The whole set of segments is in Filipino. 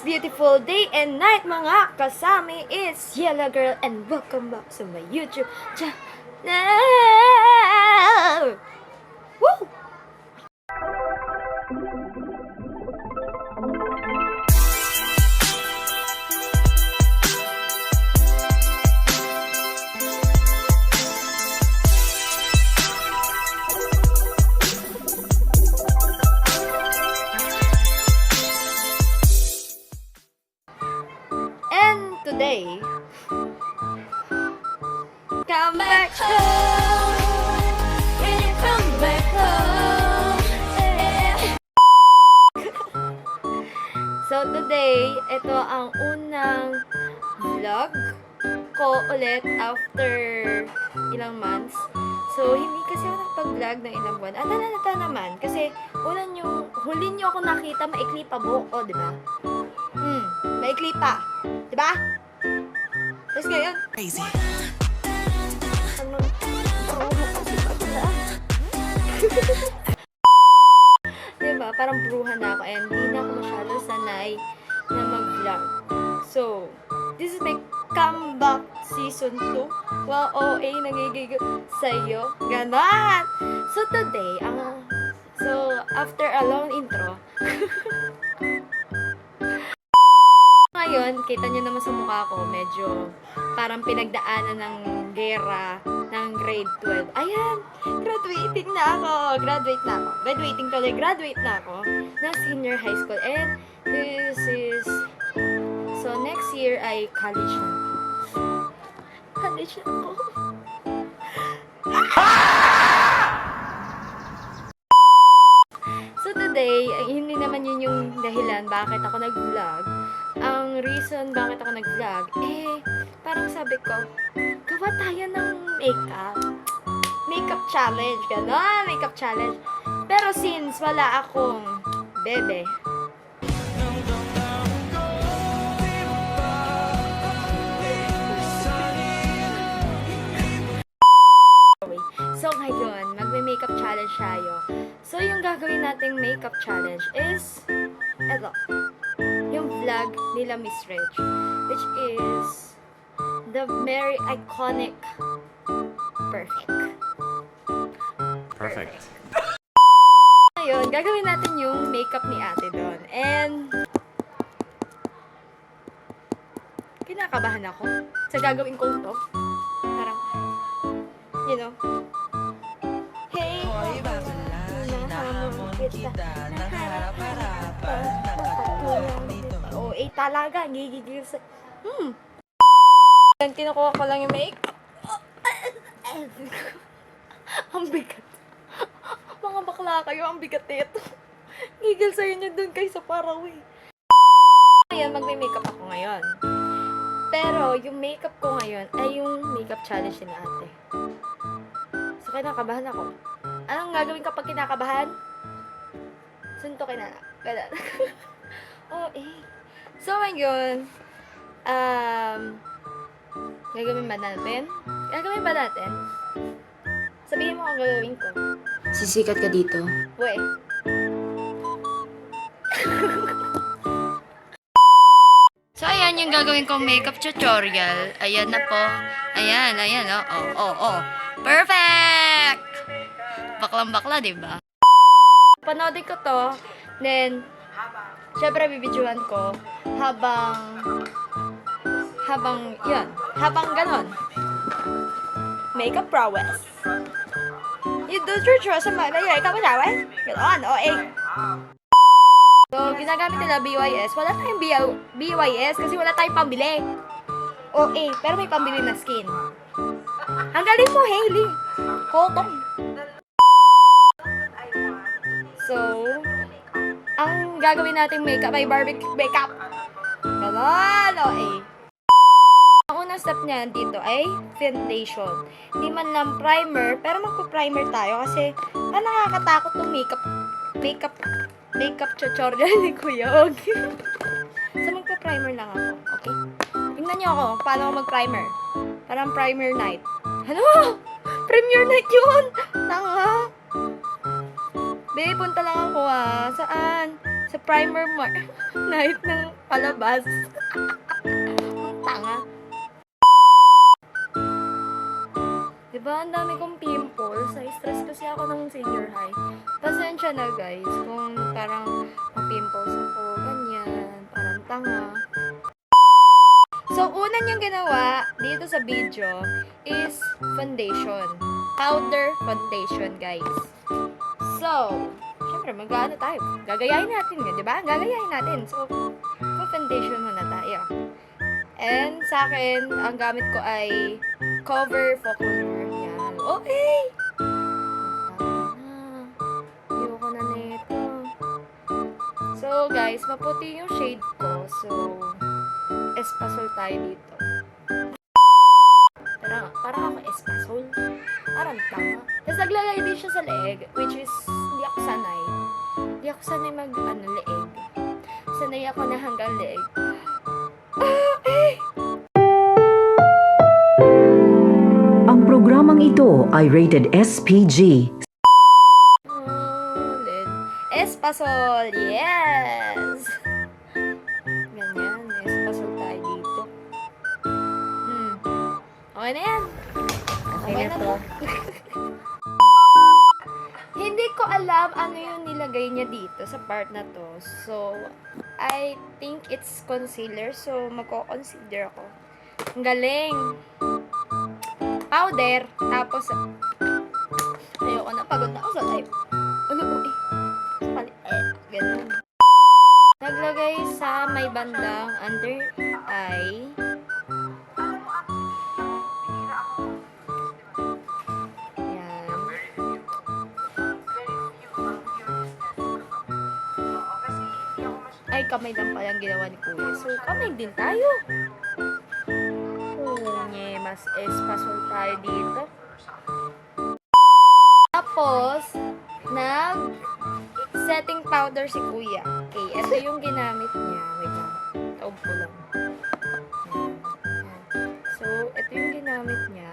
beautiful day and night mga kasami. It's Yellow Girl and welcome back to my YouTube channel. Woo! Today, come back home. When you come back home. So today, ito ang unang vlog ko ulit after ilang months. So hindi kasi ako nakapag-vlog ng ilang buwan. Ata naman kasi huli nyo ako nakita maikli pa buhok ko, di ba? Maikli pa. Diba? Tapos ngayon, crazy. Diba? Parang bruha na ako and hindi na ako masyado sanay na mag-vlog. So, this is my comeback season 2. Well, OA nangigigil sa'yo. Ganon! So, today, after a long intro, ngayon, kita nyo naman sa mukha ko, medyo parang pinagdaanan ng gera ng grade 12. Ayan! Graduate na ako ng senior high school. And this is... So, next year ay college na. College na ako. So, today, hindi naman yun yung dahilan bakit ako nag-vlog. Ang reason bakit ako nag-vlog, parang sabi ko, gawa tayo ng makeup. Makeup challenge, gano'n, makeup challenge. Pero since wala akong bebe, so ngayon, magme-makeup challenge tayo. So yung gagawin nating makeup challenge is, eto, yung vlog nila Miss Reg, which is the very iconic Perfect. Ngayon, gagawin natin yung makeup ni ate doon. And kinakabahan ako sa gagawin ko to. Parang, you know, hey, hinahamon kita, naharap-harapan, nakatulong dito. Talaga, gigigil sa... Kinukuha ko lang yung makeup. Ang bigat. Mga bakla kayo, ang bigat nito. Gigil sa inyo dun kayo sa Parawi. Ngayon, magme-makeup ako ngayon. Pero, yung makeup ko ngayon ay yung makeup challenge ni ate. So, kinakabahan ako. Anong gagawin kapag kinakabahan? Suntukin na. Ganun. So, ngayon, gagawin ba natin? Sabihin mo ang gagawin ko. Sisikat ka dito. Uy. So, ayan yung gagawin kong makeup tutorial. Ayan na po. Ayan, oh. Perfect! Baklang-bakla, diba? Panoodin ko to, then, syempre, bibidyohan ko habang ganon. Makeup prowess. You do your choice sa makeup prowess? Ganon, So, ginagamit nila BYS. Wala tayong BYS kasi wala tayong pambili. Pero may pambili na skin. Ang galing mo, Hailey. Cotton. So, ang gagawin nating makeup ay barbecue makeup. Ganon, Ang unang step niyan dito ay foundation. Hindi man lang primer, pero magpa-primer tayo kasi nakakatakot tong makeup tutorial ni Kuya Og. So, magpa-primer lang ako, okay? Tingnan niyo ako, paano ako mag-primer. Parang primer night. Ano? Premier night yun! Tanga! Babe, punta lang ako Saan? Sa primer night ng palabas. Ang tanga. Diba, ang dami kong pimples. Na-stress kasi ako ng senior high. Pasensya na guys, kung parang pimples ako, ganyan, parang tanga. So, una niyang ginawa dito sa video is foundation. Powder foundation, guys. So, syempre, mag-ano tayo? Gagayahin natin yun, di ba? Gagayahin natin. So, foundation muna tayo. And sa akin, ang gamit ko ay Cover Focalure. Yan. Okay! Ayoko na nito. So, guys, maputi yung shade ko. So, espasol tayo dito. Parang ako espasol. Parang tama. Tapos naglagay din siya sa leeg, which is, hindi ako sanay. Hindi ako sanay leeg. Sanay ako na hanggang leeg. Ang programang ito ay rated SPG. Espasol! Yes! Ganyan. Espasol tayo dito. Okay na yan. Okay na to. Hindi ko alam ano yung nilagay niya dito sa part na to. So, I think it's concealer. So, magko-concealer ako. Ang galing. Powder. Tapos, ayoko na. Pagod na ako sa life. Ganun. Naglagay sa may bandang under eye. Yan. Ay, kamay lang pala ang ginawa ni Kuya. So, kamay din tayo. Mas espasol tayo dito. Tapos, setting powder si Kuya. Okay, ito yung ginamit niya. Wait lang. Taob ko lang. So, ito yung ginamit niya.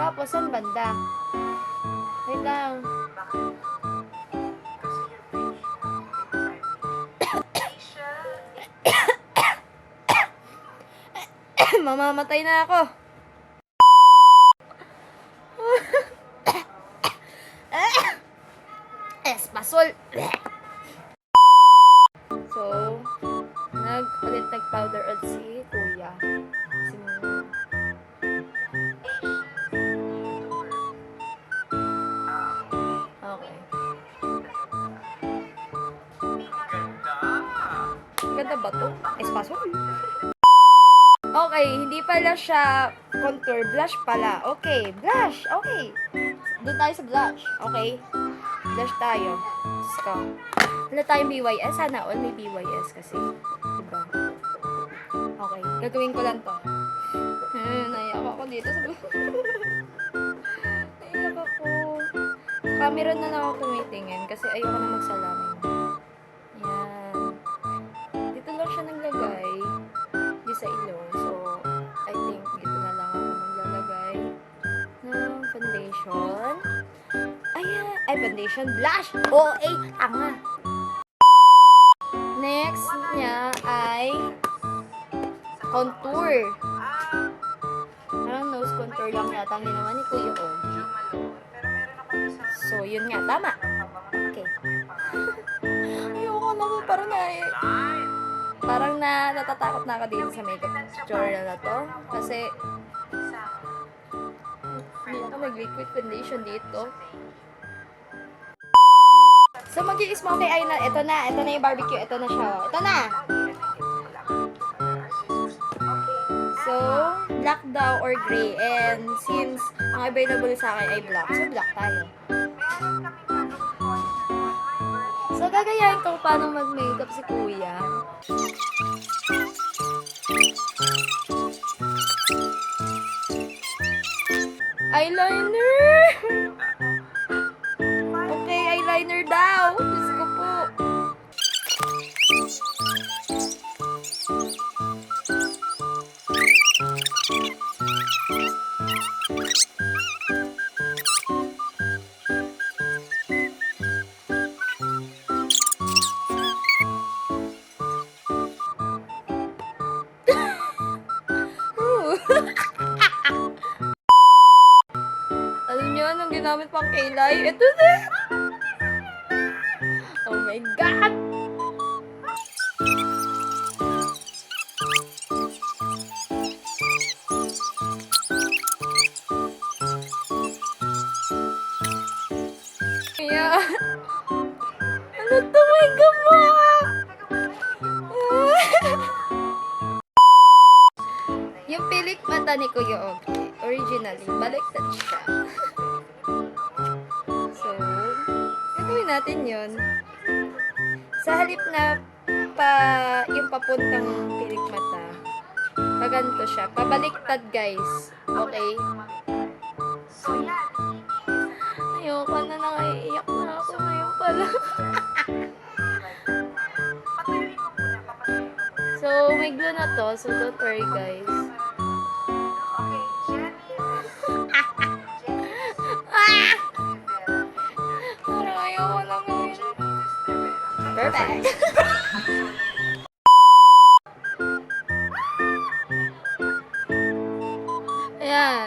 Tapos, ang banda. Wait lang. Mamamatay na ako. Espasol. So, nag-powder ulit si Kuya. Okay. Ganda ba to? Espasol. Okay, hindi pala siya contour. Blush pala. Okay, blush. Okay. Doon tayo sa blush. Okay. Blush tayo. Let's go. Wala tayong BYS. Sana all may BYS kasi. Diba? Okay. Gagawin ko lang to. Naiyak ako dito sa naiyak ako. Camera na lang ako tumitingin kasi ayoko na magsalamin. Yan. Dito lang siya naglagay. Di sa ilong. So, I think dito na lang ako maglalagay ng foundation. Ayan. Ay, foundation. Blush! OA! Tanga! Next niya ay contour. Parang nose contour lang yata ang ginawa ni Kuya Ogie. So, yun nga. Tama. Okay. Ayoko naman. Parang natatakot na ako dito sa makeup tutorial na to. Kasi, hindi ako nag-liquid foundation dito. So, mag-i-smoky eye na. Ito na yung barbecue. Ito na siya. Ito na! So, black daw or gray. And since ang available sa akin ay black, so black tayo. So, gagayahin ko paano mag-makeup si Kuya. Eyeliner! Okay, eyeliner daw. Diyos ko po. ginamit pang kilay. Ito na. Oh my God! Ayan. Ano to? My gama! Yung pilik mata ni Kuya Ogie, originally, baliktad siya. So, gagawin natin yun. Sa halip na yung papuntang pilik mata, paganto siya. Pabaliktad, guys. Okay? So, ayoko na, nakaiiyak na ako ngayon pala. So, may glue na to, so don't worry, guys. Parang ayoko na ngayon. Perfect. Ayan.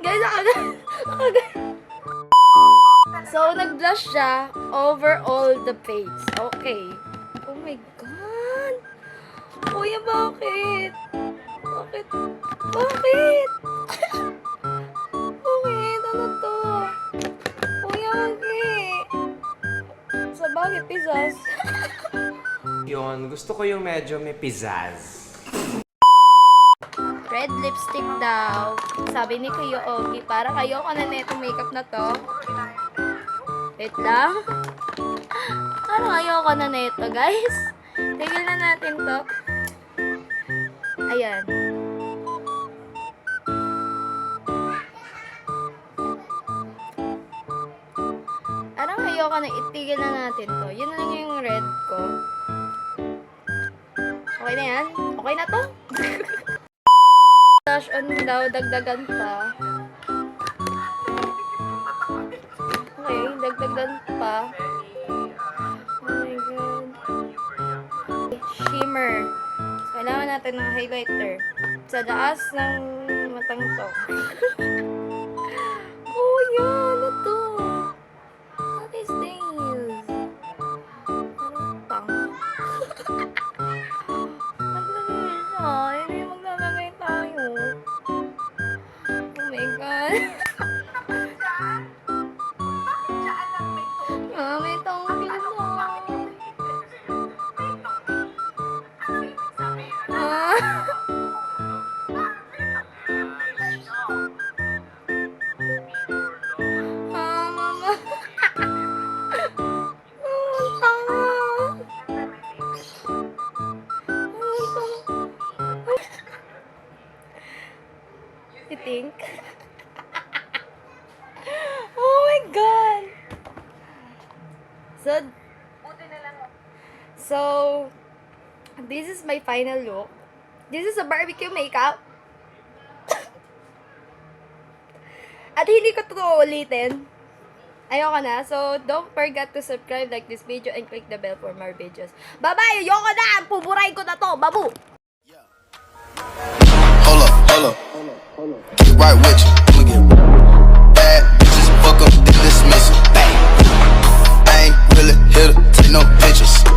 Guys, agad. So, nag-blush siya over all the face. Okay. Oh my God. Kuya, bakit? Bakit? Bakit? Bakit? Ano to? Kuya, bakit? Sa bagay, pisas. Yun, gusto ko yung medyo may pizzazz. Red lipstick daw. Sabi ni Kuya Ogie, para kayo ko na netong makeup na to. Wait lang. Parang ayoko na neto, guys. Tigil na natin to. Ayan. Parang ayoko na, itigil na natin to. Yun lang yung red ko. Okay na yan? Okay na to? Blush on daw, dagdagan pa. Okay, dagdagan pa. Oh my God. Shimmer. So, kailangan natin ng highlighter. Sa taas ng matang to. Oh, yan. Ano to? What is this? Parang tang. Maglagay siya. Hindi maglalagay tayo. Oh my God. May tongkil na. Mama. Tanga. You think? Oh my God. So, this is my final look. This is a barbecue makeup. At hindi ko ito ulitin. Ayoko na. So, don't forget to subscribe, like this video, and click the bell for more videos. Bye-bye! Ayoko na! Puburay ko na to! Babu! Hold up. Get right with you. I'ma get bad bitches, fuck up, then dismiss it. I ain't really here to take no pictures.